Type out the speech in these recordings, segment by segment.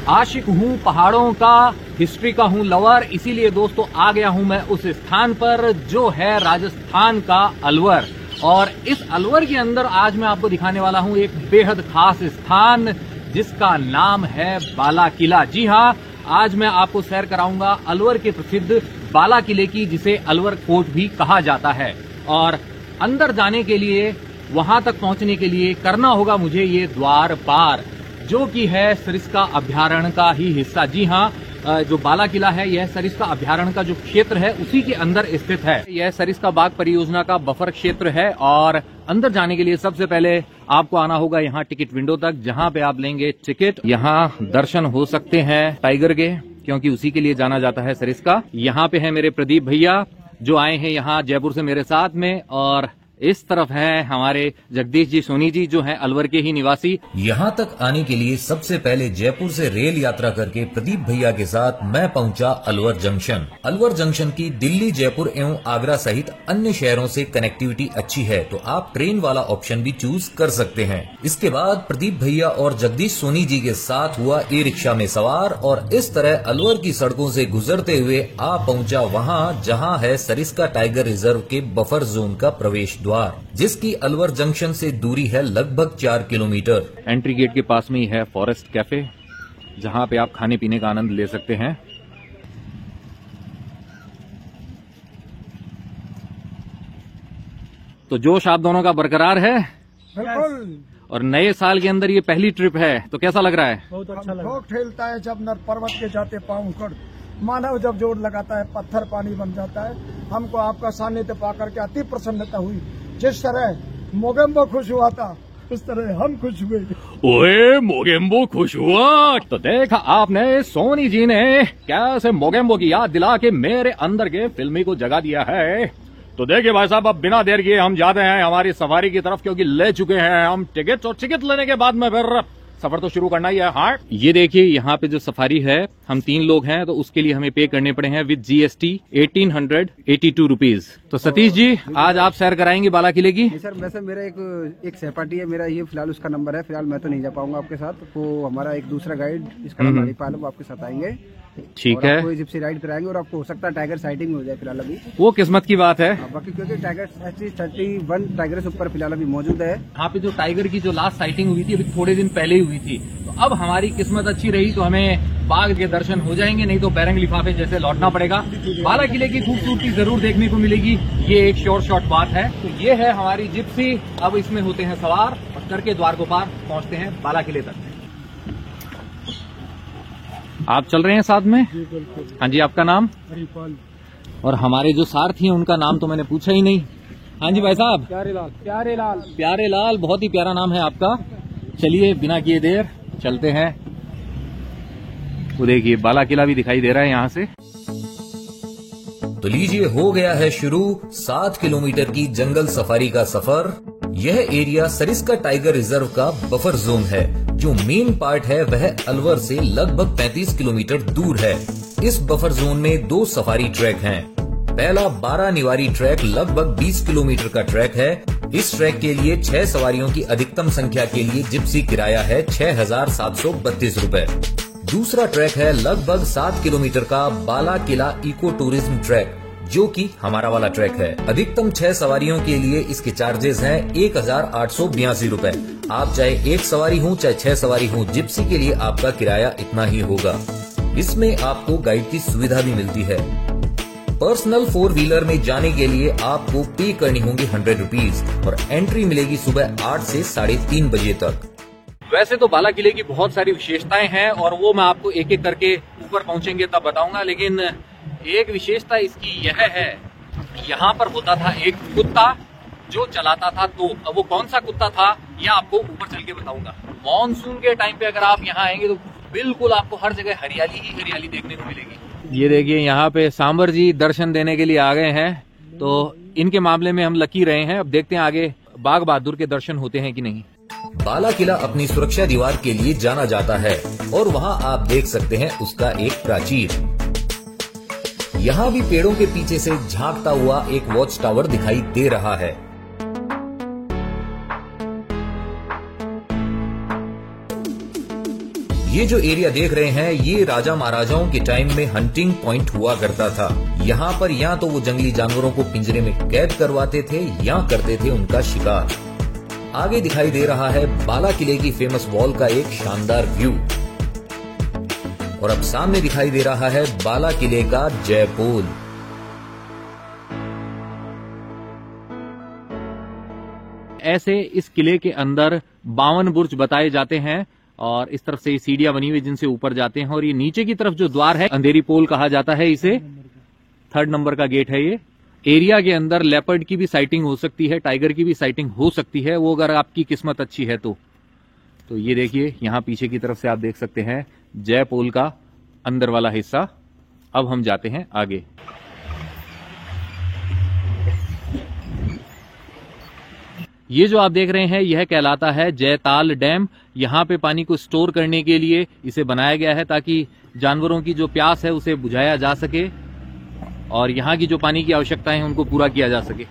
आशिक हूँ पहाड़ों का, हिस्ट्री का हूँ लवर, इसीलिए दोस्तों आ गया हूँ मैं उस स्थान पर जो है राजस्थान का अलवर। और इस अलवर के अंदर आज मैं आपको दिखाने वाला हूँ एक बेहद खास स्थान जिसका नाम है बाला किला। जी हाँ, आज मैं आपको सैर कराऊंगा अलवर के प्रसिद्ध बाला किले की, जिसे अलवर कोट भी कहा जाता है। और अंदर जाने के लिए, वहां तक पहुंचने के लिए करना होगा मुझे ये द्वार पार, जो कि है सरिस्का अभ्यारण्य का ही हिस्सा। जी हाँ, जो बाला किला है यह सरिस्का अभ्यारण्य का जो क्षेत्र है उसी के अंदर स्थित है। यह सरिस्का बाग परियोजना का बफर क्षेत्र है। और अंदर जाने के लिए सबसे पहले आपको आना होगा यहाँ टिकट विंडो तक, जहाँ पे आप लेंगे टिकट। यहाँ दर्शन हो सकते हैं टाइगर के, क्योंकि उसी के लिए जाना जाता है सरिस्का। यहाँ पे है मेरे प्रदीप भैया जो आए हैं यहाँ जयपुर से मेरे साथ में, और इस तरफ है हमारे जगदीश जी सोनी जी जो हैं अलवर के ही निवासी। यहाँ तक आने के लिए सबसे पहले जयपुर से रेल यात्रा करके प्रदीप भैया के साथ मैं पहुँचा अलवर जंक्शन। अलवर जंक्शन की दिल्ली, जयपुर एवं आगरा सहित अन्य शहरों से कनेक्टिविटी अच्छी है, तो आप ट्रेन वाला ऑप्शन भी चूज कर सकते हैं। इसके बाद प्रदीप भैया और जगदीश सोनी जी के साथ हुआ ई रिक्शा में सवार, और इस तरह अलवर की सड़कों से गुजरते हुए आ पहुँचा वहाँ जहाँ है सरिस्का टाइगर रिजर्व के बफर जोन का प्रवेश, जिसकी अलवर जंक्शन से दूरी है लगभग 4 किलोमीटर। एंट्री गेट के पास में ही है फॉरेस्ट कैफे, जहां पे आप खाने पीने का आनंद ले सकते हैं। तो जोश आप दोनों का बरकरार है? बिल्कुल। और नए साल के अंदर ये पहली ट्रिप है, तो कैसा लग रहा है? बहुत अच्छा लग रहा है। ठेलता है जब नर पर्वत के जाते पाँव उखड़, मानव जब जोर लगाता है पत्थर पानी बन जाता है। हमको आपका सानिध्य पाकर के अति प्रसन्नता हुई। जिस तरह मोगेम्बो खुश हुआ था उस तरह हम खुश हुए। ओए मोगेम्बो खुश हुआ, तो देखा आपने सोनी जी ने कैसे मोगेम्बो की याद दिला के मेरे अंदर के फिल्मी को जगा दिया है। तो देखिए भाई साहब, अब बिना देर किए हम जाते हैं हमारी सफारी की तरफ, क्योंकि ले चुके हैं हम टिकट, और टिकट लेने के बाद में फिर सफर तो शुरू करना ही है। हाँ, ये देखिए यहाँ पे जो सफारी है, हम 3 लोग हैं, तो उसके लिए हमें पे करने पड़े हैं विद GST 1882 रुपीज। तो सतीश जी, आज आप सैर कराएंगे बाला किले की? सर, वैसे मेरा एक सहपाठी है मेरा, ये फिलहाल उसका नंबर है, फिलहाल मैं तो नहीं जा पाऊंगा आपके साथ। वो हमारा एक दूसरा गाइड, इसका नाम हरिपाल, वो आपके साथ आएंगे। ठीक है, आपको जिप्सी राइड कराएंगे, और आपको हो सकता है टाइगर साइटिंग हो जाए फिलहाल अभी। वो किस्मत की बात है। बाकी क्योंकि टाइगर 31 टाइगर से ऊपर फिलहाल अभी मौजूद है। यहाँ पे जो टाइगर की जो लास्ट साइटिंग हुई थी अभी थोड़े दिन पहले ही हुई थी, तो अब हमारी किस्मत अच्छी रही तो हमें बाघ के दर्शन हो जाएंगे, नहीं तो बैरंग लिफाफे जैसे लौटना पड़ेगा। बाला किले की खूबसूरती जरूर देखने को मिलेगी, ये एक श्योर शॉट बात है। तो ये है हमारी जिप्सी, अब इसमें होते हैं सवार और करके द्वार को पार पहुंचते हैं बाला किले तक। आप चल रहे हैं साथ में? जी बिल्कुल। हाँ जी, आपका नाम? हरिपाल। और हमारे जो सारथी हैं उनका नाम तो मैंने पूछा ही नहीं। हाँ जी भाई साहब? प्यारेलाल। प्यारेलाल। प्यारेलाल, बहुत ही प्यारा नाम है आपका। चलिए बिना किए देर चलते हैं। वो देखिए बाला किला भी दिखाई दे रहा है यहाँ से। तो लीजिए, हो गया है शुरू 7 किलोमीटर की जंगल सफारी का सफर। यह एरिया सरिस्का टाइगर रिजर्व का बफर जोन है। जो मेन पार्ट है वह अलवर से लगभग 35 किलोमीटर दूर है। इस बफर जोन में 2 सफारी ट्रैक हैं। पहला 12 निवारी ट्रैक लगभग 20 किलोमीटर का ट्रैक है। इस ट्रैक के लिए 6 सवारियों की अधिकतम संख्या के लिए जिप्सी किराया है 6,732 रूपए। दूसरा ट्रैक है लगभग 7 किलोमीटर का बाला किला इको टूरिज्म ट्रैक, जो कि हमारा वाला ट्रैक है। अधिकतम 6 सवारियों के लिए इसके चार्जेस हैं 1,882 रूपए। आप चाहे 1 सवारी हो चाहे 6 सवारी हो, जिप्सी के लिए आपका किराया इतना ही होगा। इसमें आपको गाइड की सुविधा भी मिलती है। पर्सनल 4 व्हीलर में जाने के लिए आपको पे करनी होंगी 100 रुपीज, और एंट्री मिलेगी सुबह 8 से 3:30 बजे तक। वैसे तो बाला किले की बहुत सारी विशेषताएं हैं, और वो मैं आपको एक एक करके ऊपर पहुंचेंगे तब बताऊंगा, लेकिन एक विशेषता इसकी यह है, यहाँ पर होता था एक कुत्ता जो चलाता था तोप। अब वो कौन सा कुत्ता था यह आपको ऊपर चल के बताऊंगा। मॉनसून के टाइम पे अगर आप यहाँ आएंगे तो बिल्कुल आपको हर जगह हरियाली ही हरियाली देखने को मिलेगी। ये देखिए, यहाँ पे सांबर जी दर्शन देने के लिए आ गए हैं, तो इनके मामले में हम लकी रहे हैं। अब देखते हैं आगे बाघ बहादुर के दर्शन होते हैं कि नहीं। बाला किला अपनी सुरक्षा दीवार के लिए जाना जाता है, और वहाँ आप देख सकते हैं उसका एक प्राचीर। यहाँ भी पेड़ों के पीछे से झांकता हुआ एक वॉच टावर दिखाई दे रहा है। ये जो एरिया देख रहे हैं ये राजा महाराजाओं के टाइम में हंटिंग पॉइंट हुआ करता था। यहाँ पर या तो वो जंगली जानवरों को पिंजरे में कैद करवाते थे या करते थे उनका शिकार। आगे दिखाई दे रहा है बाला किले की फेमस वॉल का एक शानदार व्यू और अब सामने दिखाई दे रहा है बाला किले का जय पोल। ऐसे इस किले के अंदर 52 बुर्ज बताए जाते हैं और इस तरफ से ये सीढ़ियां बनी हुई जिनसे ऊपर जाते हैं और ये नीचे की तरफ जो द्वार है अंधेरी पोल कहा जाता है इसे, 3rd नंबर का गेट है ये। एरिया के अंदर लेपर्ड की भी साइटिंग हो सकती है, टाइगर की भी साइटिंग हो सकती है, वो अगर आपकी किस्मत अच्छी है तो ये देखिए यहां पीछे की तरफ से आप देख सकते हैं जय पोल का अंदर वाला हिस्सा। अब हम जाते हैं आगे। ये जो आप देख रहे हैं यह कहलाता है जयताल डैम। यहाँ पे पानी को स्टोर करने के लिए इसे बनाया गया है ताकि जानवरों की जो प्यास है उसे बुझाया जा सके और यहाँ की जो पानी की आवश्यकता है उनको पूरा किया जा सके।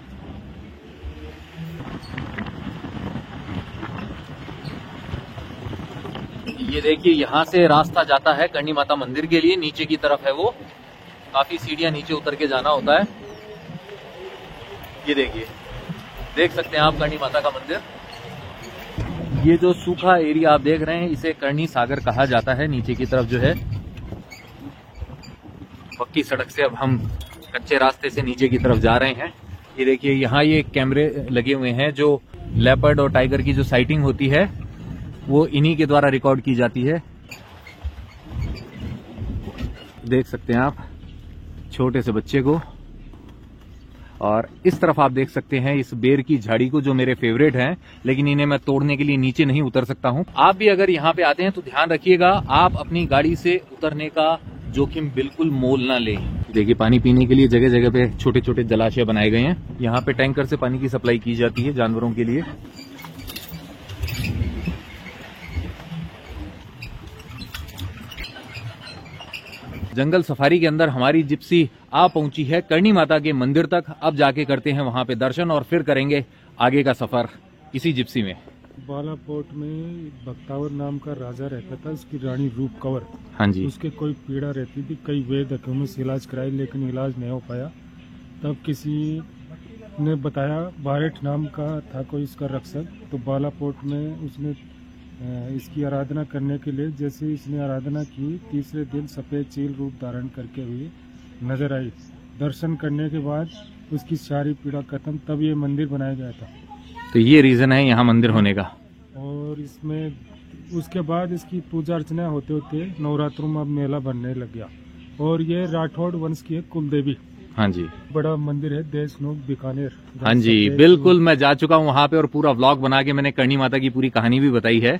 ये देखिए यहाँ से रास्ता जाता है करणी माता मंदिर के लिए, नीचे की तरफ है वो, काफी सीढ़ियां नीचे उतर के जाना होता है। ये देखिए देख सकते हैं आप करणी माता का मंदिर। ये जो सूखा एरिया आप देख रहे हैं इसे करणी सागर कहा जाता है। नीचे की तरफ जो है पक्की सड़क से अब हम कच्चे रास्ते से नीचे की तरफ जा रहे हैं। ये देखिए यहाँ ये कैमरे लगे हुए हैं जो लेपर्ड और टाइगर की जो साइटिंग होती है वो इन्हीं के द्वारा रिकॉर्ड की जाती है। देख सकते हैं आप छोटे से बच्चे को और इस तरफ आप देख सकते हैं इस बेर की झाड़ी को जो मेरे फेवरेट हैं, लेकिन इन्हें मैं तोड़ने के लिए नीचे नहीं उतर सकता हूं। आप भी अगर यहाँ पे आते हैं तो ध्यान रखिएगा आप अपनी गाड़ी से उतरने का जोखिम बिल्कुल मोल ना लें। देखिए पानी पीने के लिए जगह जगह पे छोटे छोटे जलाशय बनाए गए हैं। यहाँ पे टैंकर से पानी की सप्लाई की जाती है जानवरों के लिए। जंगल सफारी के अंदर हमारी जिप्सी आ पहुंची है करणी माता के मंदिर तक। अब जाके करते हैं वहां पे दर्शन और फिर करेंगे आगे का सफर इसी जिप्सी में। बालाकोट में बख्तावर नाम का राजा रहता था, उसकी रानी रूप कंवर। हाँ जी। उसके कोई पीड़ा रहती थी, कई वैद्य हकीमों से इलाज कराई लेकिन इलाज नहीं हो पाया। तब किसी ने बताया, बारेठ नाम का था कोई इसका रक्षक, तो बालाकोट में उसने इसकी आराधना करने के लिए, जैसे इसने आराधना की तीसरे दिन सफेद चील रूप धारण करके हुई नजर आई। दर्शन करने के बाद उसकी सारी पीड़ा खत्म, तब ये मंदिर बनाया गया था। तो ये रीजन है यहाँ मंदिर होने का। और इसमें उसके बाद इसकी पूजा अर्चना होते होते नवरात्रों में अब मेला बनने लग गया। और ये राठौड़ वंश की कुल देवी। हाँ जी। बड़ा मंदिर है देशनोक बीकानेर। हाँ जी बिल्कुल, मैं जा चुका हूँ वहाँ पे और पूरा व्लॉग बना के मैंने करणी माता की पूरी कहानी भी बताई है।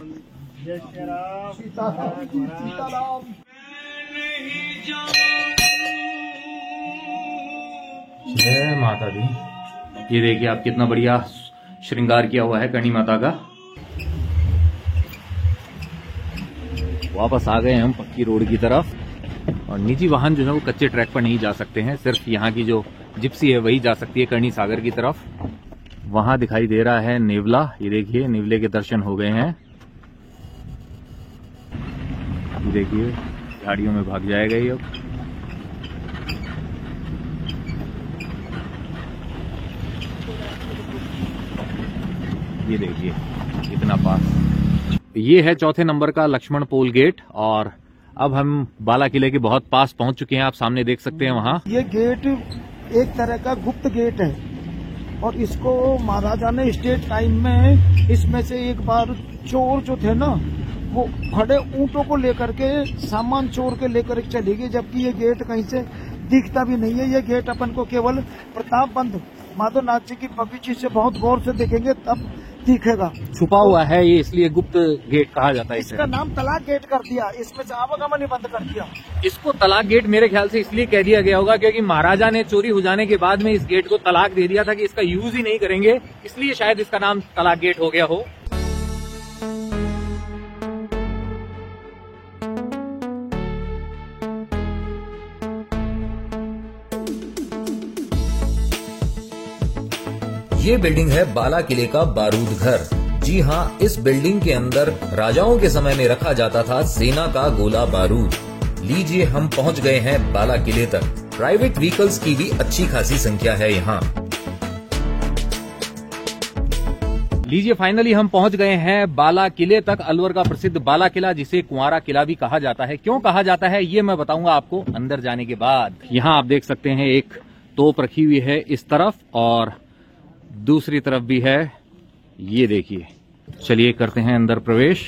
जय माता दी। ये देखिए आप कितना बढ़िया श्रृंगार किया हुआ है करणी माता का। वापस आ गए हम पक्की रोड की तरफ और निजी वाहन जो है वो कच्चे ट्रैक पर नहीं जा सकते हैं, सिर्फ यहाँ की जो जिप्सी है वही जा सकती है करणी सागर की तरफ। वहां दिखाई दे रहा है नेवला। ये देखिए नेवले के दर्शन हो गए हैं। ये देखिए झाड़ियों में भाग जाएगा ये अब। ये देखिए इतना पास। ये है 4थे नंबर का लक्ष्मण पोल गेट और अब हम बाला किले के बहुत पास पहुंच चुके हैं। आप सामने देख सकते हैं वहाँ ये गेट एक तरह का गुप्त गेट है और इसको महाराजा ने स्टेट टाइम में इसमें से एक बार चोर जो थे ना वो खड़े ऊंटों को लेकर के सामान चोर के लेकर चले गए, जबकि ये गेट कहीं से दिखता भी नहीं है। ये गेट अपन को केवल प्रतापबंद माधवनाथ जी की भव्य चीज से बहुत गौर से देखेंगे तब दिखेगा। छुपा हुआ है ये, इसलिए गुप्त गेट कहा जाता है। इसका नाम तलाक गेट कर दिया, इसमें से आवागमन ही बंद कर दिया। इसको तलाक गेट मेरे ख्याल से इसलिए कह दिया गया होगा क्योंकि महाराजा ने चोरी हो जाने के बाद में इस गेट को तलाक दे दिया था कि इसका यूज ही नहीं करेंगे, इसलिए शायद इसका नाम तलाक गेट हो गया हो। ये बिल्डिंग है बाला किले का बारूद घर, जी हाँ, इस बिल्डिंग के अंदर राजाओं के समय में रखा जाता था सेना का गोला बारूद। लीजिए, हम पहुंच गए हैं बाला किले तक। प्राइवेट व्हीकल्स की भी अच्छी खासी संख्या है यहाँ। लीजिए, फाइनली हम पहुंच गए हैं बाला किले तक। अलवर का प्रसिद्ध बाला किला, जिसे कुंवारा किला भी कहा जाता है। क्यों कहा जाता है ये मैं बताऊंगा आपको अंदर जाने के बाद। यहाँ आप देख सकते हैं एक तोप रखी हुई है इस तरफ और दूसरी तरफ भी है, ये देखिए। चलिए करते हैं अंदर प्रवेश।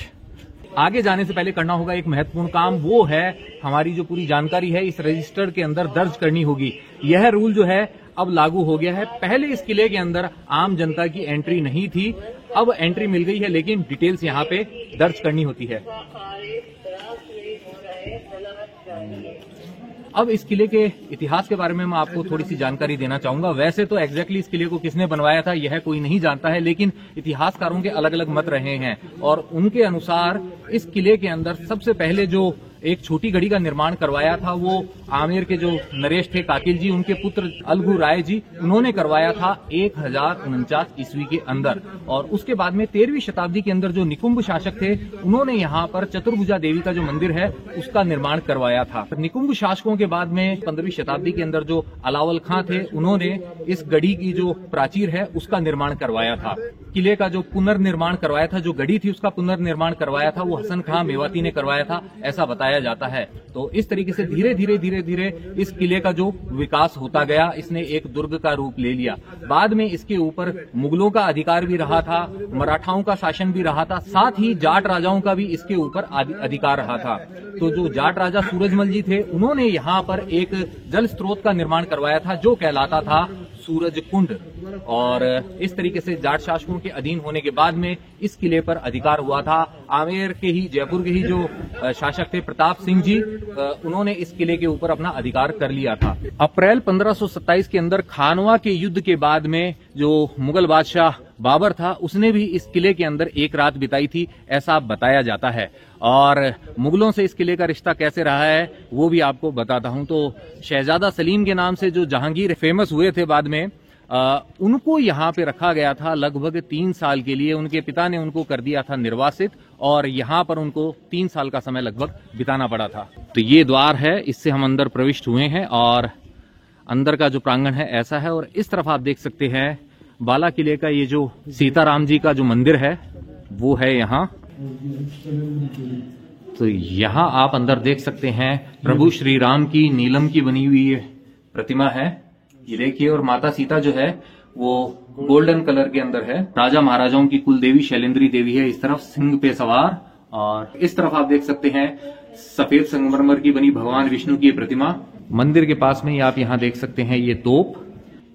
आगे जाने से पहले करना होगा एक महत्वपूर्ण काम, वो है हमारी जो पूरी जानकारी है इस रजिस्टर के अंदर दर्ज करनी होगी। यह रूल जो है अब लागू हो गया है। पहले इस किले के अंदर आम जनता की एंट्री नहीं थी, अब एंट्री मिल गई है, लेकिन डिटेल्स यहाँ पे दर्ज करनी होती है। अब इस किले के इतिहास के बारे में मैं आपको थोड़ी सी जानकारी देना चाहूंगा। वैसे तो एग्जैक्टली इस किले को किसने बनवाया था यह कोई नहीं जानता है, लेकिन इतिहासकारों के अलग अलग मत रहे हैं और उनके अनुसार इस किले के अंदर सबसे पहले जो एक छोटी घड़ी का निर्माण करवाया था वो आमेर के जो नरेश थे काकिल जी, उनके पुत्र अलगू राय जी, उन्होंने करवाया था 1049 ईस्वी के अंदर। और उसके बाद में 13वीं शताब्दी के अंदर जो निकुंभ शासक थे उन्होंने यहाँ पर चतुर्भुजा देवी का जो मंदिर है उसका निर्माण करवाया था। निकुंभ शासकों के बाद में 15वीं शताब्दी के अंदर जो अलावल खां थे उन्होंने इस गढ़ी की जो प्राचीर है उसका निर्माण करवाया था। किले का जो पुनर्निर्माण करवाया था, जो गढ़ी थी उसका पुनर्निर्माण करवाया था वो हसन खां मेवाती ने करवाया था, ऐसा बताया जाता है। तो इस तरीके से धीरे धीरे इस किले का जो विकास होता गया, इसने एक दुर्ग का रूप ले लिया। बाद में इसके ऊपर मुगलों का अधिकार भी रहा था, मराठाओं का शासन भी रहा था, साथ ही जाट राजाओं का भी इसके ऊपर अधिकार रहा था। तो जो जाट राजा सूरजमल जी थे उन्होंने यहाँ पर एक जल स्रोत का निर्माण करवाया था जो कहलाता था सूरज कुंड। और इस तरीके से जाट शासकों के अधीन होने के बाद में इस किले पर अधिकार हुआ था। आमेर के ही, जयपुर के ही जो शासक थे प्रताप सिंह जी, उन्होंने इस किले के ऊपर अपना अधिकार कर लिया था। अप्रैल 1527 के अंदर खानवा के युद्ध के बाद में जो मुगल बादशाह बाबर था उसने भी इस किले के अंदर एक रात बिताई थी, ऐसा बताया जाता है। और मुगलों से इस किले का रिश्ता कैसे रहा है वो भी आपको बताता हूं। तो शहजादा सलीम के नाम से जो जहांगीर फेमस हुए थे बाद में, उनको यहाँ पे रखा गया था लगभग 3 साल के लिए। उनके पिता ने उनको कर दिया था निर्वासित और यहाँ पर उनको 3 साल का समय लगभग बिताना पड़ा था। तो ये द्वार है, इससे हम अंदर प्रविष्ट हुए हैं और अंदर का जो प्रांगण है ऐसा है। और इस तरफ आप देख सकते हैं बाला किले का ये जो सीताराम जी का जो मंदिर है वो है यहाँ। तो यहाँ आप अंदर देख सकते हैं प्रभु श्री राम की नीलम की बनी हुई प्रतिमा है, ये देखिए। और माता सीता जो है वो गोल्डन कलर के अंदर है। राजा महाराजाओं की कुल देवी शैलेंद्री देवी है इस तरफ सिंह पे सवार। और इस तरफ आप देख सकते हैं सफेद संगमरमर की बनी भगवान विष्णु की प्रतिमा। मंदिर के पास में ही आप यहाँ देख सकते हैं ये तोप।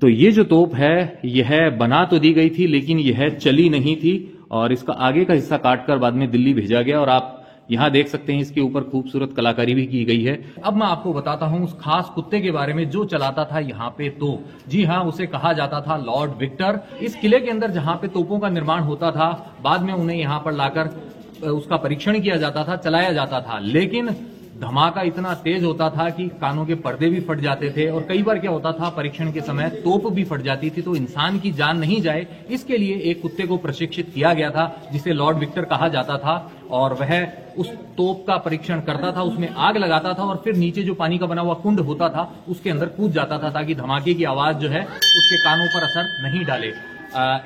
तो ये जो तोप है यह बना तो दी गई थी लेकिन यह चली नहीं थी और इसका आगे का हिस्सा काटकर बाद में दिल्ली भेजा गया। और आप यहाँ देख सकते हैं इसके ऊपर खूबसूरत कलाकारी भी की गई है। अब मैं आपको बताता हूँ उस खास कुत्ते के बारे में जो चलाता था यहाँ पे तोप। जी हाँ, उसे कहा जाता था लॉर्ड विक्टर। इस किले के अंदर जहाँ पे तोपों का निर्माण होता था, बाद में उन्हें यहाँ पर लाकर उसका परीक्षण किया जाता था, चलाया जाता था। लेकिन धमाका इतना तेज होता था कि कानों के पर्दे भी फट जाते थे और कई बार क्या होता था परीक्षण के समय तोप भी फट जाती थी। तो इंसान की जान नहीं जाए इसके लिए एक कुत्ते को प्रशिक्षित किया गया था जिसे लॉर्ड विक्टर कहा जाता था। और वह उस तोप का परीक्षण करता था, उसमें आग लगाता था और फिर नीचे जो पानी का बना हुआ कुंड होता था उसके अंदर कूद जाता था ताकि धमाके की आवाज जो है उसके कानों पर असर नहीं डाले।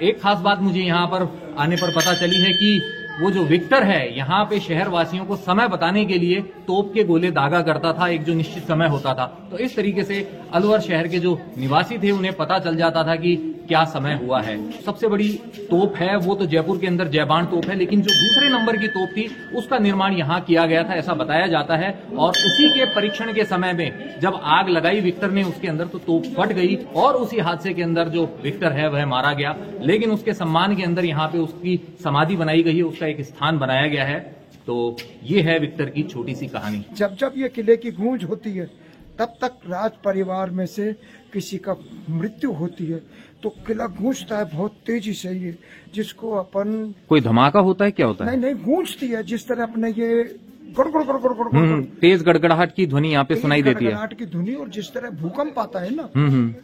एक खास बात मुझे यहाँ पर आने पर पता चली है कि वो जो विक्टर है यहाँ पे शहर वासियों को समय बताने के लिए तोप के गोले दागा करता था, एक जो निश्चित समय होता था। तो इस तरीके से अलवर शहर के जो निवासी थे उन्हें पता चल जाता था कि क्या समय हुआ है। सबसे बड़ी तोप है वो तो जयपुर के अंदर जयबान तोप है, लेकिन जो दूसरे नंबर की तोप थी उसका निर्माण यहाँ किया गया था, ऐसा बताया जाता है। और उसी के परीक्षण के समय में जब आग लगाई विक्टर ने उसके अंदर तो तोप फट गई और उसी हादसे के अंदर जो विक्टर है वह मारा गया। लेकिन उसके सम्मान के अंदर यहाँ पे उसकी समाधि बनाई गई है, उसका एक स्थान बनाया गया है। तो ये है विक्टर की छोटी सी कहानी। जब जब ये किले की गूंज होती है तब तक राज परिवार में से किसी का मृत्यु होती है तो किला गूंजता है बहुत तेजी से। ये जिसको अपन कोई धमाका होता है क्या होता है? नहीं गूंजती है जिस तरह अपने ये गड़गड़ तेज गड़गड़ाहट की ध्वनि यहाँ पे सुनाई देती है, गड़गड़ाहट की ध्वनि। और जिस तरह भूकंप आता है ना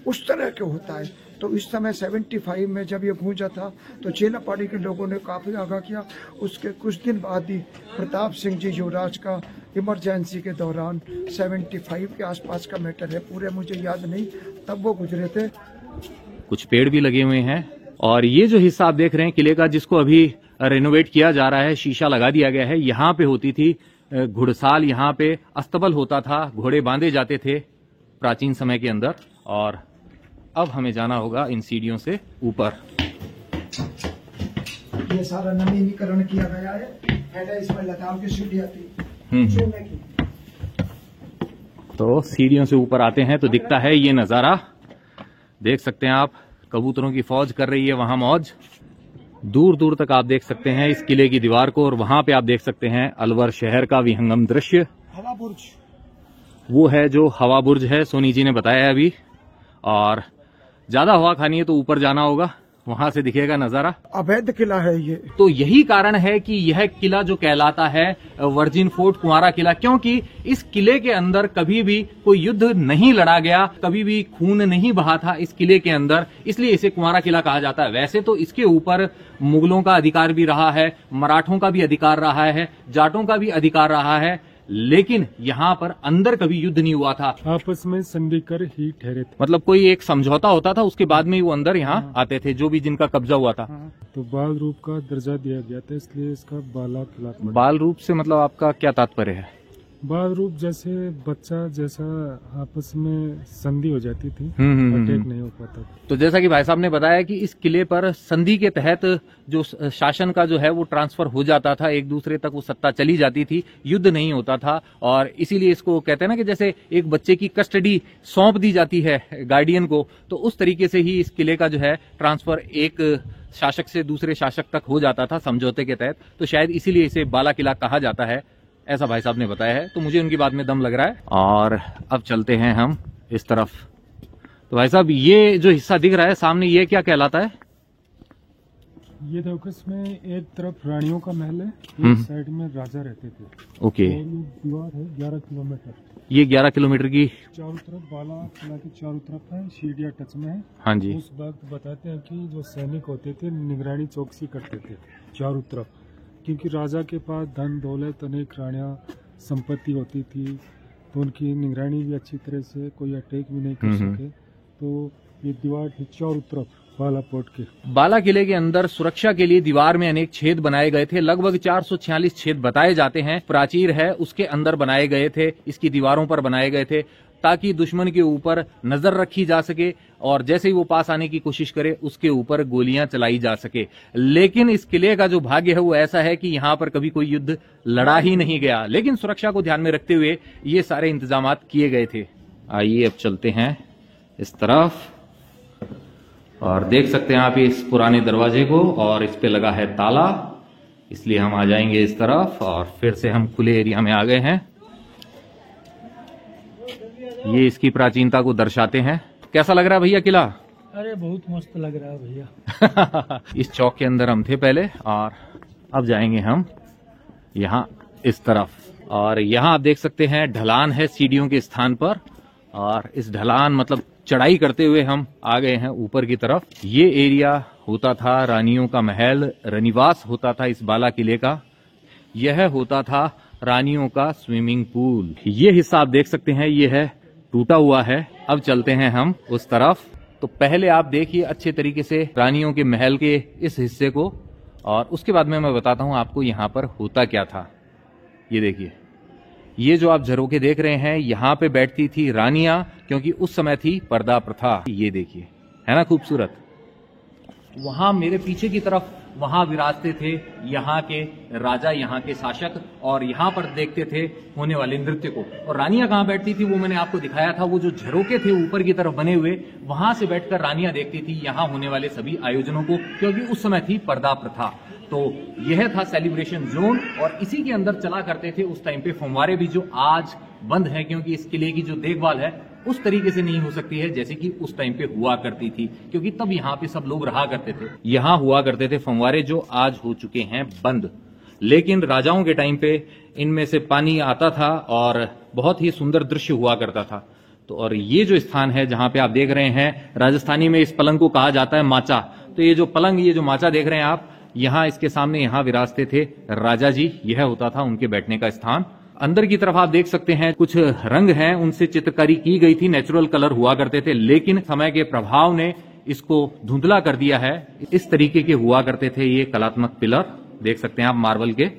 उस तरह के होता है। तो इस समय 75 में जब ये गूंजा था तो चेलापाड़ी के लोगों ने काफी आगाह किया। उसके कुछ दिन बाद ही प्रताप सिंह जी युवराज का इमरजेंसी के दौरान 75 के आसपास का मैटर है, पूरे मुझे याद नहीं, तब वो गुजरे थे। कुछ पेड़ भी लगे हुए हैं और ये जो हिस्सा आप देख रहे हैं किले का, जिसको अभी रेनोवेट किया जा रहा है, शीशा लगा दिया गया है। यहाँ पे होती थी घुड़साल, यहाँ पे अस्तबल होता था, घोड़े बांधे जाते थे प्राचीन समय के अंदर। और अब हमें जाना होगा इन सीढ़ियों से ऊपर। ये सारा नवीनीकरण किया गया है, पहले इसमें लताम की सीढ़ियां थी चूने की। तो सीढ़ियों से ऊपर आते हैं तो दिखता है ये नजारा, देख सकते हैं आप, कबूतरों की फौज कर रही है वहां मौज। दूर दूर तक आप देख सकते हैं इस किले की दीवार को, और वहां पे आप देख सकते हैं अलवर शहर का विहंगम दृश्य। हवा बुर्ज वो है जो हवा बुर्ज है, सोनी जी ने बताया अभी। और ज्यादा हवा खानी है तो ऊपर जाना होगा, वहां से दिखेगा नजारा। अवैध किला है ये। तो यही कारण है कि यह किला जो कहलाता है वर्जिन फोर्ट कुंवारा किला, क्योंकि इस किले के अंदर कभी भी कोई युद्ध नहीं लड़ा गया, कभी भी खून नहीं बहा था इस किले के अंदर, इसलिए इसे कुंवारा किला कहा जाता है। वैसे तो इसके ऊपर मुगलों का अधिकार भी रहा है, मराठों का भी अधिकार रहा है, जाटों का भी अधिकार रहा है, लेकिन यहाँ पर अंदर कभी युद्ध नहीं हुआ था। आपस में संधि कर ही ठहरे थे। मतलब कोई एक समझौता होता था, उसके बाद में ही वो अंदर यहाँ आते थे, जो भी जिनका कब्जा हुआ था। तो बाल रूप का दर्जा दिया गया था, इसलिए इसका बाला किला पड़ा। बाल रूप से मतलब आपका क्या तात्पर्य है? बाल रूप जैसे बच्चा जैसा आपस में संधि हो जाती थी, अटैक नहीं हो पाता था। तो जैसा कि भाई साहब ने बताया कि इस किले पर संधि के तहत जो शासन का जो है वो ट्रांसफर हो जाता था, एक दूसरे तक वो सत्ता चली जाती थी, युद्ध नहीं होता था। और इसीलिए इसको कहते हैं ना कि जैसे एक बच्चे की कस्टडी सौंप दी जाती है गार्डियन को, तो उस तरीके से ही इस किले का जो है ट्रांसफर एक शासक से दूसरे शासक तक हो जाता था समझौते के तहत। तो शायद इसीलिए इसे बाला किला कहा जाता है, ऐसा भाई साहब ने बताया है। तो मुझे उनकी बात में दम लग रहा है। और अब चलते हैं हम इस तरफ। तो भाई साहब, ये जो हिस्सा दिख रहा है सामने, ये क्या कहलाता है? ये देखो, इसमें एक तरफ रानियों का महल है, एक साइड में राजा रहते थे। ओके। और ये दीवार है 11 किलोमीटर। ये 11 किलोमीटर की चारों तरफ बाला किला के चारों तरफ है, सीढ़ियाँ टच में है। हाँ जी। उस वक्त बताते हैं कि जो सैनिक होते थे निगरानी चौकसी करते थे चारों तरफ, क्योंकि राजा के पास धन दौलत अनेक रानियां संपत्ति होती थी, तो उनकी निगरानी भी अच्छी तरह से, कोई अटैक भी नहीं कर सके। तो ये दीवार थी चारों तरफ बाला फोर्ट के। बाला किले के अंदर सुरक्षा के लिए दीवार में अनेक छेद बनाए गए थे, लगभग 446 छेद बताए जाते हैं। प्राचीर है उसके अंदर बनाए गए थे, इसकी दीवारों पर बनाए गए थे, ताकि दुश्मन के ऊपर नजर रखी जा सके और जैसे ही वो पास आने की कोशिश करे उसके ऊपर गोलियां चलाई जा सके। लेकिन इस किले का जो भाग्य है वो ऐसा है कि यहाँ पर कभी कोई युद्ध लड़ा ही नहीं गया, लेकिन सुरक्षा को ध्यान में रखते हुए ये सारे इंतजाम किए गए थे। आइए अब चलते हैं इस तरफ और देख सकते हैं आप इस पुराने दरवाजे को, और इस पे लगा है ताला, इसलिए हम आ जाएंगे इस तरफ और फिर से हम खुले एरिया में आ गए हैं। ये इसकी प्राचीनता को दर्शाते हैं। कैसा लग रहा है भैया किला? अरे बहुत मस्त लग रहा है भैया। इस चौक के अंदर हम थे पहले, और अब जाएंगे हम यहाँ इस तरफ। और यहाँ आप देख सकते हैं ढलान है सीढ़ियों के स्थान पर, और इस ढलान मतलब चढ़ाई करते हुए हम आ गए हैं ऊपर की तरफ। ये एरिया होता था रानियों का महल, रनिवास होता था इस बाला किले का। यह होता था रानियों का स्विमिंग पूल। ये हिस्सा आप देख सकते हैं, ये है टूटा हुआ है। अब चलते हैं हम उस तरफ। तो पहले आप देखिए अच्छे तरीके से रानियों के महल के इस हिस्से को, और उसके बाद में मैं बताता हूं आपको यहाँ पर होता क्या था। ये देखिए, ये जो आप झरोखे देख रहे हैं, यहाँ पे बैठती थी रानियां, क्योंकि उस समय थी पर्दा प्रथा। ये देखिए, है ना खूबसूरत। वहां मेरे पीछे की तरफ वहां विराजते थे यहाँ के राजा, यहाँ के शासक, और यहाँ पर देखते थे होने वाले नृत्य को। और रानियां कहाँ बैठती थी वो मैंने आपको दिखाया था। वो जो झरोके थे ऊपर की तरफ बने हुए, वहां से बैठकर रानियां देखती थी यहाँ होने वाले सभी आयोजनों को, क्योंकि उस समय थी पर्दा प्रथा। तो यह था सेलिब्रेशन जोन, और इसी के अंदर चला करते थे उस टाइम पे फव्वारे भी, जो आज बंद है, क्योंकि इस किले की जो देखभाल है उस तरीके से नहीं हो सकती है जैसे कि उस टाइम पे हुआ करती थी, क्योंकि तब यहाँ पे सब लोग रहा करते थे। यहाँ हुआ करते थे फव्वारे, जो आज हो चुके हैं बंद। लेकिन राजाओं के टाइम पे इनमें से पानी आता था और बहुत ही सुंदर दृश्य हुआ करता था। तो और ये जो स्थान है जहां पे आप देख रहे हैं, राजस्थानी में इस पलंग को कहा जाता है माचा। तो ये जो पलंग, ये जो माचा देख रहे हैं आप, यहाँ इसके सामने यहाँ विराजते थे राजा जी, यह होता था उनके बैठने का स्थान। अंदर की तरफ आप देख सकते हैं कुछ रंग हैं, उनसे चित्रकारी की गई थी, नेचुरल कलर हुआ करते थे, लेकिन समय के प्रभाव ने इसको धुंधला कर दिया है। इस तरीके के हुआ करते थे ये कलात्मक पिलर, देख सकते हैं आप मार्बल के।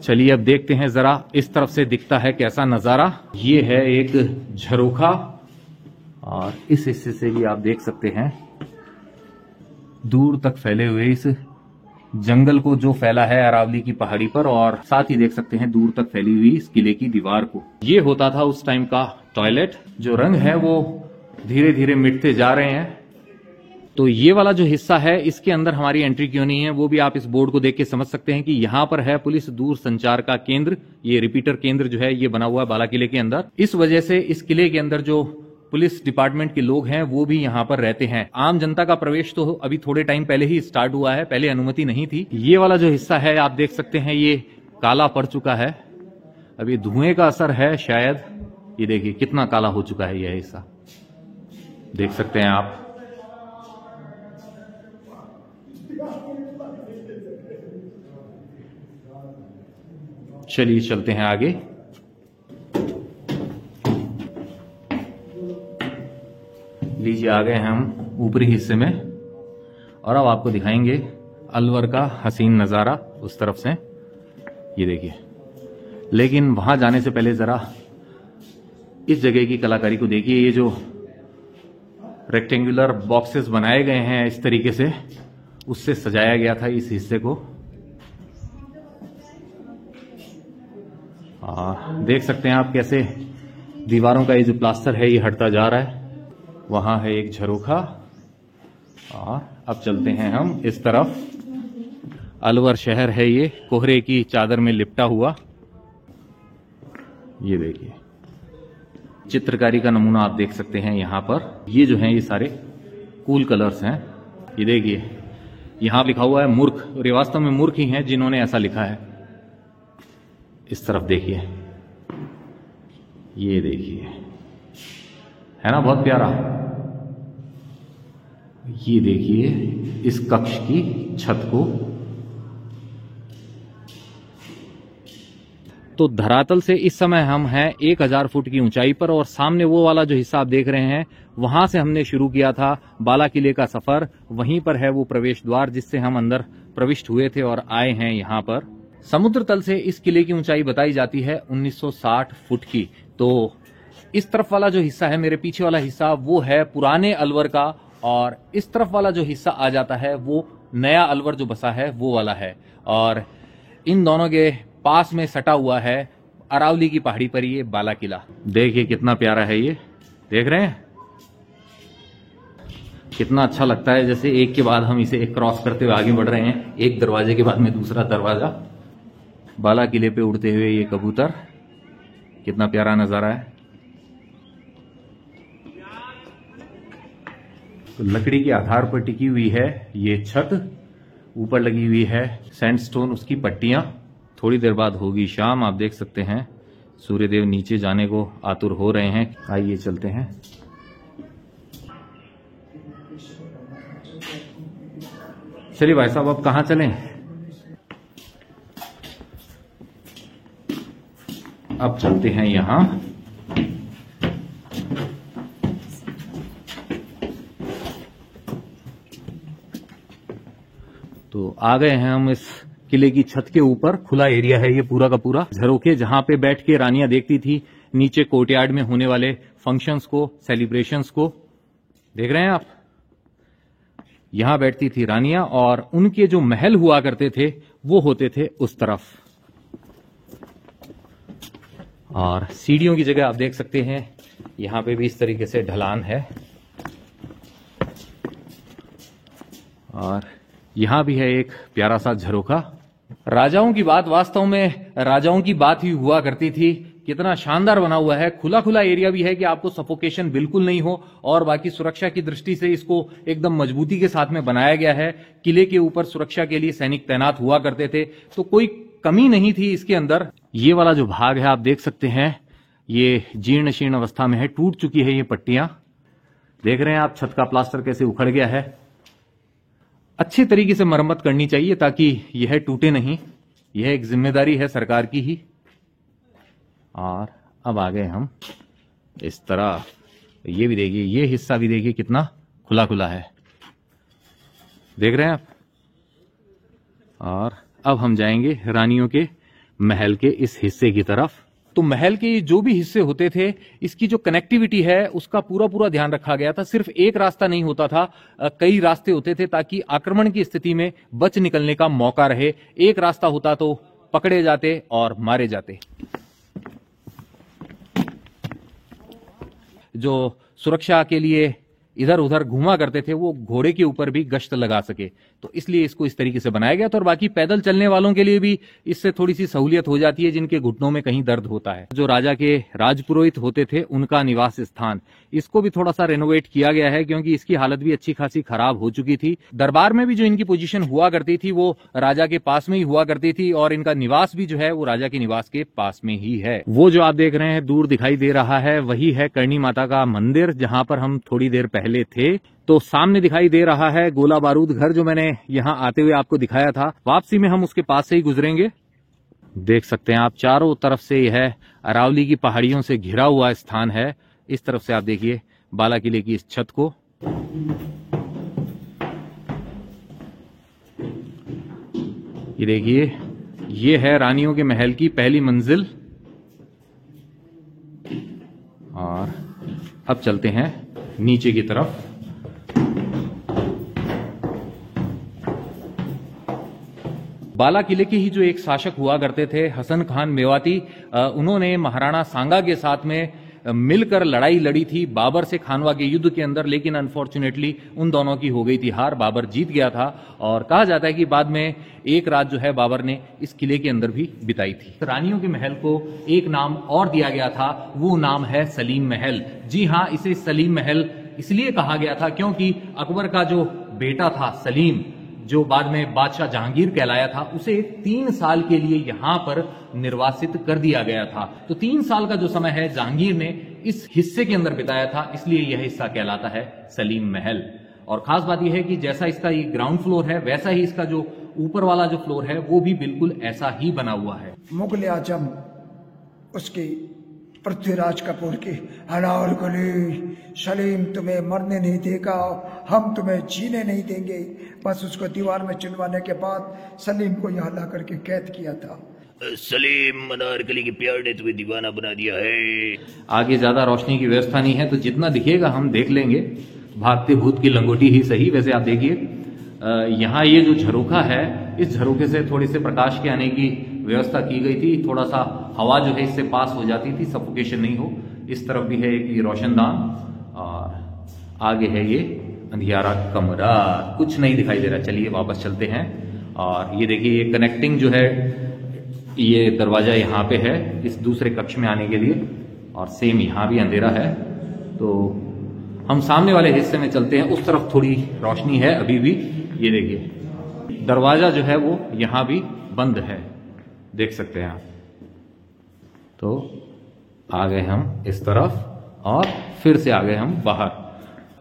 चलिए अब देखते हैं जरा इस तरफ से दिखता है कैसा नजारा। ये है एक झरोखा और इस हिस्से से भी आप देख सकते हैं दूर तक फैले हुए इस जंगल को जो फैला है अरावली की पहाड़ी पर, और साथ ही देख सकते हैं दूर तक फैली हुई इस किले की दीवार को। ये होता था उस टाइम का टॉयलेट। जो रंग है वो धीरे धीरे मिटते जा रहे हैं। तो ये वाला जो हिस्सा है इसके अंदर हमारी एंट्री क्यों नहीं है वो भी आप इस बोर्ड को देख के समझ सकते हैं कि यहाँ पर है पुलिस दूर संचार का केंद्र। ये रिपीटर केंद्र जो है ये बना हुआ है बाला किले के अंदर। इस वजह से इस किले के अंदर जो पुलिस डिपार्टमेंट के लोग हैं वो भी यहाँ पर रहते हैं। आम जनता का प्रवेश तो अभी थोड़े टाइम पहले ही स्टार्ट हुआ है, पहले अनुमति नहीं थी। ये वाला जो हिस्सा है आप देख सकते हैं ये काला पड़ चुका है, अभी धुएं का असर है शायद। ये देखिए कितना काला हो चुका है यह हिस्सा, देख सकते हैं आप। चलिए चलते हैं आगे। लीजिए आ गए हम ऊपरी हिस्से में और अब आपको दिखाएंगे अलवर का हसीन नजारा उस तरफ से। ये देखिए, लेकिन वहां जाने से पहले जरा इस जगह की कलाकारी को देखिए। ये जो रेक्टेंगुलर बॉक्सेस बनाए गए हैं इस तरीके से, उससे सजाया गया था इस हिस्से को। देख सकते हैं आप कैसे दीवारों का ये जो प्लास्टर है ये हटता जा रहा है। वहां है एक झरोखा और अब चलते हैं हम इस तरफ। अलवर शहर है ये, कोहरे की चादर में लिपटा हुआ। ये देखिए चित्रकारी का नमूना आप देख सकते हैं यहाँ पर। ये जो हैं ये सारे कूल कलर्स हैं। ये देखिए यहाँ लिखा हुआ है मूर्ख, और ये वास्तव में मूर्ख ही हैं जिन्होंने ऐसा लिखा है। इस तरफ देखिए, ये देखिए, है ना बहुत प्यारा। ये देखिए इस कक्ष की छत को। तो धरातल से इस समय हम हैं 1000 फुट की ऊंचाई पर, और सामने वो वाला जो हिस्सा आप देख रहे हैं वहां से हमने शुरू किया था बाला किले का सफर। वहीं पर है वो प्रवेश द्वार जिससे हम अंदर प्रविष्ट हुए थे और आए हैं यहाँ पर। समुद्र तल से इस किले की ऊंचाई बताई जाती है 1960 फुट की। तो इस तरफ वाला जो हिस्सा है, मेरे पीछे वाला हिस्सा, वो है पुराने अलवर का, और इस तरफ वाला जो हिस्सा आ जाता है वो नया अलवर जो बसा है वो वाला है। और इन दोनों के पास में सटा हुआ है अरावली की पहाड़ी पर ये बाला किला। देखिए कितना प्यारा है ये, देख रहे हैं कितना अच्छा लगता है। जैसे एक के बाद हम इसे एक क्रॉस करते हुए आगे बढ़ रहे हैं, एक दरवाजे के बाद में दूसरा दरवाजा। बाला किले पे उड़ते हुए ये कबूतर, कितना प्यारा नजारा है। तो लकड़ी के आधार पर टिकी हुई है ये छत, ऊपर लगी हुई है सैंडस्टोन उसकी पट्टियां। थोड़ी देर बाद होगी शाम, आप देख सकते हैं सूर्यदेव नीचे जाने को आतुर हो रहे हैं। आइए चलते हैं। चलिए भाई साहब अब कहां चलें? अब चलते हैं यहां। तो आ गए हैं हम इस किले की छत के ऊपर। खुला एरिया है ये पूरा का पूरा, झरोखे जहां पे बैठ के रानियां देखती थी नीचे कोर्टयार्ड में होने वाले फंक्शंस को, सेलिब्रेशंस को। देख रहे हैं आप, यहां बैठती थी रानियां और उनके जो महल हुआ करते थे वो होते थे उस तरफ। और सीढ़ियों की जगह आप देख सकते हैं यहां पे भी इस तरीके से ढलान है, और यहां भी है एक प्यारा सा झरोखा। राजाओं की बात, वास्तव में राजाओं की बात ही हुआ करती थी। कितना शानदार बना हुआ है, खुला खुला एरिया भी है कि आपको सफोकेशन बिल्कुल नहीं हो, और बाकी सुरक्षा की दृष्टि से इसको एकदम मजबूती के साथ में बनाया गया है। किले के ऊपर सुरक्षा के लिए सैनिक तैनात हुआ करते थे, तो कोई कमी नहीं थी इसके अंदर। ये वाला जो भाग है आप देख सकते हैं, ये जीर्ण शीर्ण अवस्था में है, टूट चुकी है ये पट्टियां। देख रहे हैं आप छत का प्लास्टर कैसे उखड़ गया है। अच्छी तरीके से मरम्मत करनी चाहिए ताकि यह टूटे नहीं। यह एक जिम्मेदारी है सरकार की ही। और अब आ गए हम इस तरह, ये भी देखिए, ये हिस्सा भी देखिए कितना खुला खुला है, देख रहे हैं आप। और अब हम जाएंगे रानियों के महल के इस हिस्से की तरफ। तो महल के जो भी हिस्से होते थे, इसकी जो कनेक्टिविटी है उसका पूरा पूरा ध्यान रखा गया था। सिर्फ एक रास्ता नहीं होता था, कई रास्ते होते थे ताकि आक्रमण की स्थिति में बच निकलने का मौका रहे। एक रास्ता होता तो पकड़े जाते और मारे जाते। जो सुरक्षा के लिए इधर उधर घूमा करते थे वो घोड़े के ऊपर भी गश्त लगा सके, तो इसलिए इसको इस तरीके से बनाया गया था। और बाकी पैदल चलने वालों के लिए भी इससे थोड़ी सी सहूलियत हो जाती है जिनके घुटनों में कहीं दर्द होता है। जो राजा के राजपुरोहित होते थे उनका निवास स्थान, इसको भी थोड़ा सा रेनोवेट किया गया है क्योंकि इसकी हालत भी अच्छी खासी खराब हो चुकी थी। दरबार में भी जो इनकी पोजीशन हुआ करती थी वो राजा के पास में ही हुआ करती थी और इनका निवास भी जो है वो राजा के निवास के पास में ही है। वो जो आप देख रहे हैं दूर दिखाई दे रहा है वही है करणी माता का मंदिर, जहां पर हम थोड़ी देर पहले थे। तो सामने दिखाई दे रहा है गोला बारूद घर, जो मैंने यहां आते हुए आपको दिखाया था। वापसी में हम उसके पास से ही गुजरेंगे। देख सकते हैं आप चारों तरफ से यह अरावली की पहाड़ियों से घिरा हुआ स्थान है। इस तरफ से आप देखिए बाला किले की इस छत को। ये देखिए, ये है रानियों के महल की पहली मंजिल। और अब चलते हैं नीचे की तरफ। बाला किले के ही जो एक शासक हुआ करते थे हसन खान मेवाती, उन्होंने महाराणा सांगा के साथ में मिलकर लड़ाई लड़ी थी बाबर से खानवा के युद्ध के अंदर, लेकिन अनफॉर्चुनेटली उन दोनों की हो गई थी हार, बाबर जीत गया था। और कहा जाता है कि बाद में एक रात जो है बाबर ने इस किले के अंदर भी बिताई थी। रानियों के महल को एक नाम और दिया गया था, वो नाम है सलीम महल। जी हाँ, इसे सलीम महल इसलिए कहा गया था क्योंकि अकबर का जो बेटा था सलीम, जो बाद में बादशाह जहांगीर कहलाया था, उसे 3 साल के लिए यहां पर निर्वासित कर दिया गया था। तो 3 साल का जो समय है जहांगीर ने इस हिस्से के अंदर बिताया था, इसलिए यह हिस्सा कहलाता है सलीम महल। और खास बात यह है कि जैसा इसका ये ग्राउंड फ्लोर है वैसा ही इसका जो ऊपर वाला जो फ्लोर है वो भी बिल्कुल ऐसा ही बना हुआ है। मुगल आजम उसकी पृथ्वीराज कपूर की अनार गली, सलीम तुम्हें मरने नहीं देगा, हम तुम्हें जीने नहीं देंगे। बस उसको दीवार में चुनवाने के बाद सलीम को यहाँ ला करके कैद किया था। सलीम अनारकली के प्यार ने तुम्हें दीवाना बना दिया है। आगे ज्यादा रोशनी की व्यवस्था नहीं है तो जितना दिखेगा हम देख लेंगे, भागते भूत की लंगोटी ही सही। वैसे आप देखिए यहाँ ये जो झरोखा है, इस झरोखे से थोड़ी से प्रकाश के आने की व्यवस्था की गई थी। थोड़ा सा हवा जो है इससे पास हो जाती थी, सफोकेशन नहीं हो। इस तरफ भी है एक ये रोशनदान और आगे है ये अंधियारा कमरा, कुछ नहीं दिखाई दे रहा। चलिए वापस चलते हैं। और ये देखिए ये कनेक्टिंग जो है, ये दरवाजा यहाँ पे है इस दूसरे कक्ष में आने के लिए, और सेम यहाँ भी अंधेरा है। तो हम सामने वाले हिस्से में चलते हैं, उस तरफ थोड़ी रोशनी है अभी भी। ये देखिए दरवाजा जो है वो यहां भी बंद है, देख सकते हैं आप। तो आ गए हम इस तरफ और फिर से आ गए हम बाहर।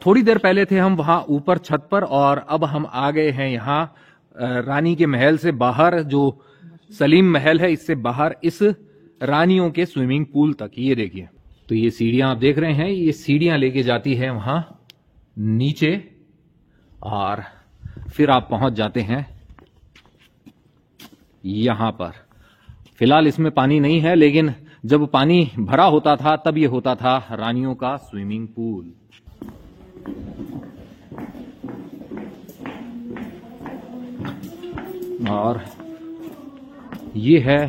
थोड़ी देर पहले थे हम वहां ऊपर छत पर और अब हम आ गए हैं यहां रानी के महल से बाहर, जो सलीम महल है इससे बाहर इस रानियों के स्विमिंग पूल तक। ये देखिए, तो ये सीढ़ियां आप देख रहे हैं, ये सीढ़ियां लेके जाती है वहां नीचे और फिर आप पहुंच जाते हैं यहां पर। फिलहाल इसमें पानी नहीं है, लेकिन जब पानी भरा होता था तब ये होता था रानियों का स्विमिंग पूल। और ये है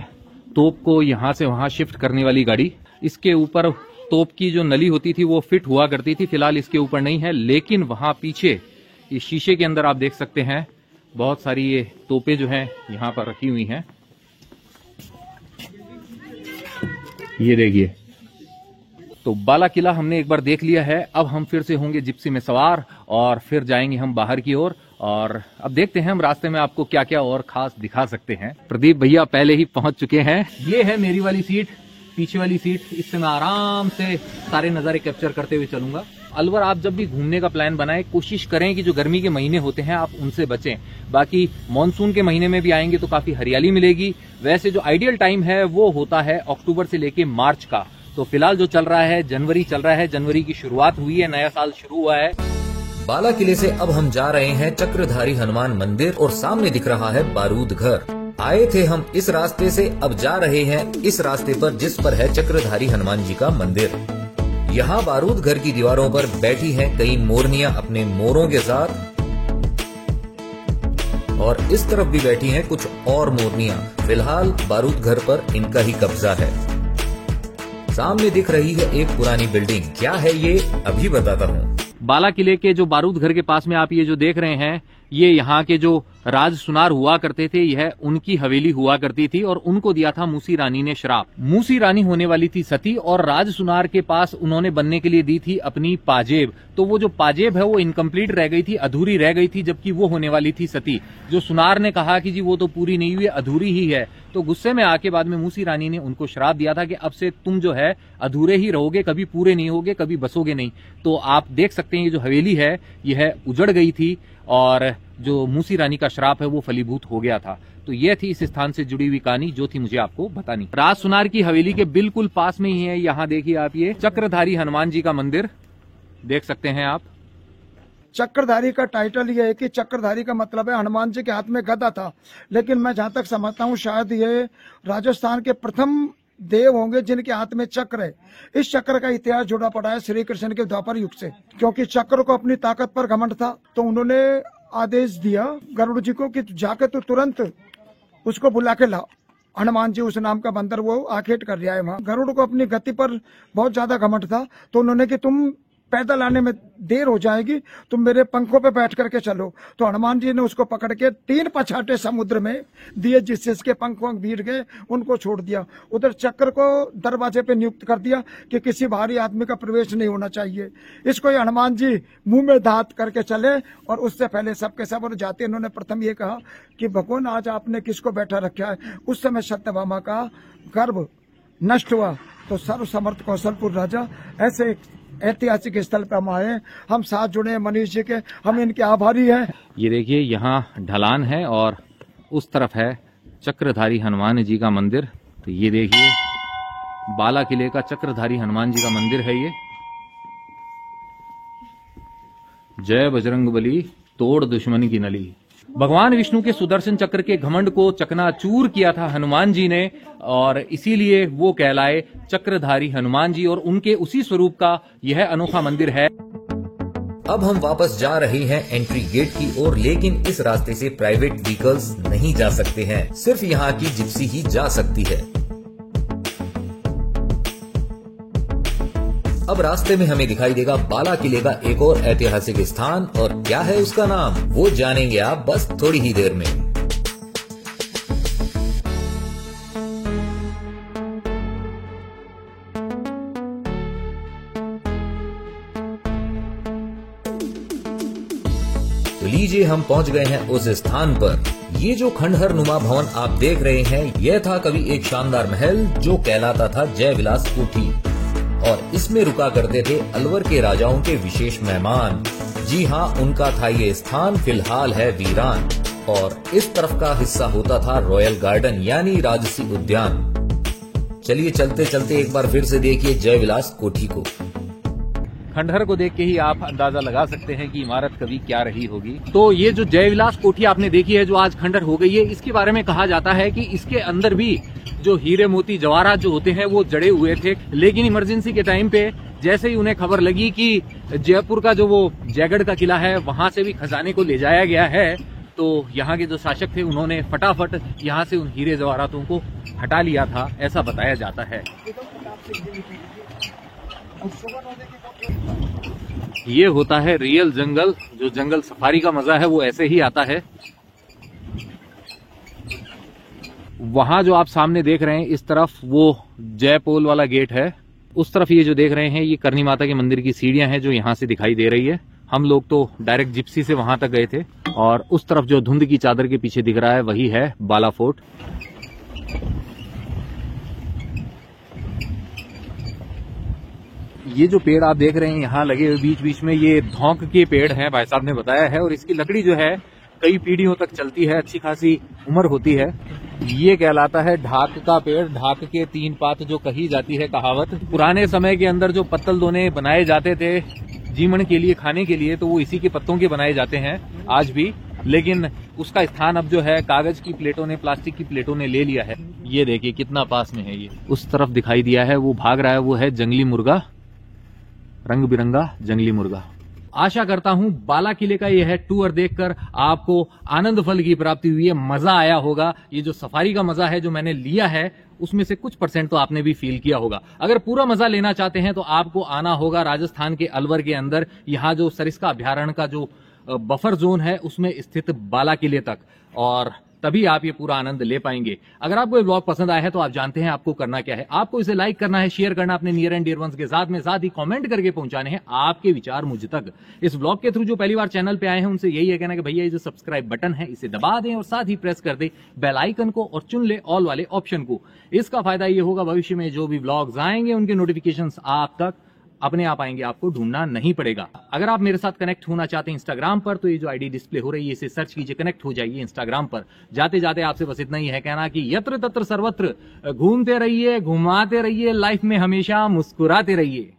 तोप को यहां से वहां शिफ्ट करने वाली गाड़ी। इसके ऊपर तोप की जो नली होती थी वो फिट हुआ करती थी, फिलहाल इसके ऊपर नहीं है। लेकिन वहां पीछे इस शीशे के अंदर आप देख सकते हैं बहुत सारी ये तोपें जो हैं यहां पर रखी हुई हैं। ये देखिए, तो बाला किला हमने एक बार देख लिया है। अब हम फिर से होंगे जिप्सी में सवार और फिर जाएंगे हम बाहर की ओर। और अब देखते हैं हम रास्ते में आपको क्या क्या और खास दिखा सकते हैं। प्रदीप भैया पहले ही पहुंच चुके हैं। ये है मेरी वाली सीट, पीछे वाली सीट, इससे मैं आराम से सारे नजारे कैप्चर करते हुए चलूंगा। अलवर आप जब भी घूमने का प्लान बनाएं, कोशिश करें कि जो गर्मी के महीने होते हैं आप उनसे बचें। बाकी मानसून के महीने में भी आएंगे तो काफी हरियाली मिलेगी। वैसे जो आइडियल टाइम है वो होता है अक्टूबर से लेके मार्च का। तो फिलहाल जो चल रहा है जनवरी चल रहा है, जनवरी की शुरुआत हुई है, नया साल शुरू हुआ है। बाला किले से अब हम जा रहे हैं चक्रधारी हनुमान मंदिर और सामने दिख रहा है बारूद घर। आए थे हम इस रास्ते से, अब जा रहे हैं इस रास्ते पर जिस पर है चक्रधारी हनुमान जी का मंदिर। यहाँ बारूद घर की दीवारों पर बैठी हैं कई मोरनियां अपने मोरों के साथ, और इस तरफ भी बैठी हैं कुछ और मोरनियां। फिलहाल बारूद घर पर इनका ही कब्जा है। सामने दिख रही है एक पुरानी बिल्डिंग, क्या है ये अभी बताता हूँ। बाला किले के जो बारूद घर के पास में आप ये जो देख रहे हैं, ये यहाँ के जो राज सुनार हुआ करते थे, यह उनकी हवेली हुआ करती थी और उनको दिया था मूसी रानी ने श्राप। मूसी रानी होने वाली थी सती और राज सुनार के पास उन्होंने बनने के लिए दी थी अपनी पाजेब। तो वो जो पाजेब है वो इनकम्प्लीट रह गई थी, अधूरी रह गई थी, जबकि वो होने वाली थी सती। जो सुनार ने कहा कि जी वो तो पूरी नहीं हुई, अधूरी ही है। तो गुस्से में आके बाद में मूसी रानी ने उनको श्राप दिया था कि अब से तुम जो है अधूरे ही रहोगे, कभी पूरे नहीं होगे, कभी बसोगे नहीं। तो आप देख सकते हैं ये जो हवेली है यह उजड़ गई थी और जो मूसी रानी का श्राप है वो फलीभूत हो गया था। तो यह थी इस स्थान से जुड़ी हुई कहानी जो थी मुझे आपको बतानी। राज सुनार की हवेली के बिल्कुल पास में ही है, यहाँ देखिए आप ये चक्रधारी हनुमान जी का मंदिर देख सकते हैं आप। चक्रधारी का टाइटल ये है कि चक्रधारी का मतलब है हनुमान जी के हाथ में गदा था, लेकिन मैं जहां तक समझता हूँ शायद ये राजस्थान के प्रथम देव होंगे जिनके हाथ में चक्र है। इस चक्र का इतिहास जुड़ा पड़ा है श्री कृष्ण के द्वापर युग से, क्योंकि चक्र को अपनी ताकत पर घमंड था तो उन्होंने आदेश दिया गरुड़ जी को कि जाके तो तुरंत उसको बुला के ला। हनुमान जी उस नाम का बंदर वो आखेट कर रहा है वहाँ। गरुड़ को अपनी गति पर बहुत ज्यादा घमंड था तो उन्होंने कि तुम पैदल आने में देर हो जाएगी, तुम मेरे पंखों पे बैठ करके चलो। तो हनुमान जी ने उसको पकड़ के 3 पछाटे समुद्र में दिए, जिससे इसके पंख भीड़ गए, उनको छोड़ दिया। उधर चक्र को दरवाजे पे नियुक्त कर दिया कि किसी बाहरी आदमी का प्रवेश नहीं होना चाहिए। इसको ये हनुमान जी मुंह में दांत करके चले और उससे पहले सबके सब और जाते इन्होंने प्रथम ये कहा कि भगवान आज आपने किसको बैठा रखा है। उस समय सत्यभामा का गर्भ नष्ट हुआ तो सर्व समर्थ कौशलपुर राजा ऐसे ऐतिहासिक स्थल पर हम आए, हम साथ जुड़े मनीष जी के, हम इनके आभारी हैं। ये देखिए यहाँ ढलान है और उस तरफ है चक्रधारी हनुमान जी का मंदिर। तो ये देखिए बाला किले का चक्रधारी हनुमान जी का मंदिर है ये। जय बजरंगबली तोड़ दुश्मन की नली। भगवान विष्णु के सुदर्शन चक्र के घमंड को चकनाचूर किया था हनुमान जी ने और इसीलिए वो कहलाए चक्रधारी हनुमान जी और उनके उसी स्वरूप का यह अनोखा मंदिर है। अब हम वापस जा रहे हैं एंट्री गेट की ओर, लेकिन इस रास्ते से प्राइवेट व्हीकल्स नहीं जा सकते हैं, सिर्फ यहाँ की जिप्सी ही जा सकती है। अब रास्ते में हमें दिखाई देगा बाला किले का एक और ऐतिहासिक स्थान, और क्या है उसका नाम वो जानेंगे आप बस थोड़ी ही देर में। तो लीजिए हम पहुंच गए हैं उस स्थान पर। ये जो खंडहर नुमा भवन आप देख रहे हैं, यह था कभी एक शानदार महल जो कहलाता था जय विलास कोठी, और इसमें रुका करते थे अलवर के राजाओं के विशेष मेहमान। जी हाँ, उनका था ये स्थान, फिलहाल है वीरान, और इस तरफ का हिस्सा होता था रॉयल गार्डन यानी राजसी उद्यान। चलिए चलते चलते एक बार फिर से देखिए जय विलास कोठी को। खंडहर को देख के ही आप अंदाजा लगा सकते हैं कि इमारत कभी क्या रही होगी। तो ये जो जय विलास कोठी आपने देखी है जो आज खंडहर हो गई है, इसके बारे में कहा जाता है कि इसके अंदर भी जो हीरे मोती जवाहरात जो होते हैं वो जड़े हुए थे, लेकिन इमरजेंसी के टाइम पे जैसे ही उन्हें खबर लगी कि जयपुर का जो वो जयगढ़ का किला है वहां से भी खजाने को ले जाया गया है, तो यहाँ के जो शासक थे उन्होंने फटाफट यहाँ से उन हीरे जवाहरातों को हटा लिया था, ऐसा बताया जाता है। ये होता है रियल जंगल, जो जंगल सफारी का मजा है वो ऐसे ही आता है। वहां जो आप सामने देख रहे हैं इस तरफ वो जयपोल वाला गेट है, उस तरफ ये जो देख रहे हैं ये करनी माता के मंदिर की सीढ़ियां हैं जो यहाँ से दिखाई दे रही है। हम लोग तो डायरेक्ट जिप्सी से वहां तक गए थे, और उस तरफ जो धुंध की चादर के पीछे दिख रहा है वही है बाला फोर्ट। ये जो पेड़ आप देख रहे हैं यहाँ लगे हुए बीच बीच में, ये धौंक के पेड़ हैं, भाई साहब ने बताया है, और इसकी लकड़ी जो है कई पीढ़ियों तक चलती है, अच्छी खासी उम्र होती है। ये कहलाता है ढाक का पेड़, ढाक के 3 पात जो कही जाती है कहावत। पुराने समय के अंदर जो पत्तल दोने बनाए जाते थे जीवन के लिए, खाने के लिए, तो वो इसी के पत्तों के बनाए जाते हैं आज भी, लेकिन उसका स्थान अब जो है कागज की प्लेटों ने, प्लास्टिक की प्लेटों ने ले लिया है। ये देखिए कितना पास में है, ये उस तरफ दिखाई दिया है, वो भाग रहा है, वो है जंगली मुर्गा, रंग बिरंगा जंगली मुर्गा। आशा करता हूं बाला किले का यह टूर देखकर आपको आनंद फल की प्राप्ति हुई है, मजा आया होगा। ये जो सफारी का मजा है जो मैंने लिया है उसमें से कुछ % तो आपने भी फील किया होगा। अगर पूरा मजा लेना चाहते हैं तो आपको आना होगा राजस्थान के अलवर के अंदर, यहाँ जो सरिस्का अभ्यारण्य का जो बफर जोन है उसमें स्थित बाला किले तक, और तभी आप ये पूरा आनंद ले पाएंगे। अगर आपको ये ब्लॉग पसंद आया है तो आप जानते हैं आपको करना क्या है। आपको इसे लाइक करना है, शेयर करना अपने नियर एंड डियर वंस के साथ में, साथ ही कमेंट करके पहुंचाने हैं आपके विचार मुझ तक। इस ब्लॉग के थ्रू जो पहली बार चैनल पे आए हैं उनसे यही है कहना कि भैया ये जो सब्सक्राइब बटन है इसे दबा दें और साथ ही प्रेस कर दे बेल आइकन को और चुन ले ऑल वाले ऑप्शन को। इसका फायदा ये होगा भविष्य में जो भी ब्लॉग्स आएंगे उनके नोटिफिकेशंस आप तक अपने आप आएंगे, आपको ढूंढना नहीं पड़ेगा। अगर आप मेरे साथ कनेक्ट होना चाहते हैं इंस्टाग्राम पर तो ये जो आईडी डिस्प्ले हो रही है इसे सर्च कीजिए, कनेक्ट हो जाइए इंस्टाग्राम पर। जाते जाते आपसे बस इतना ही है कहना कि यत्र तत्र सर्वत्र घूमते रहिए, घुमाते रहिए, लाइफ में हमेशा मुस्कुराते रहिए।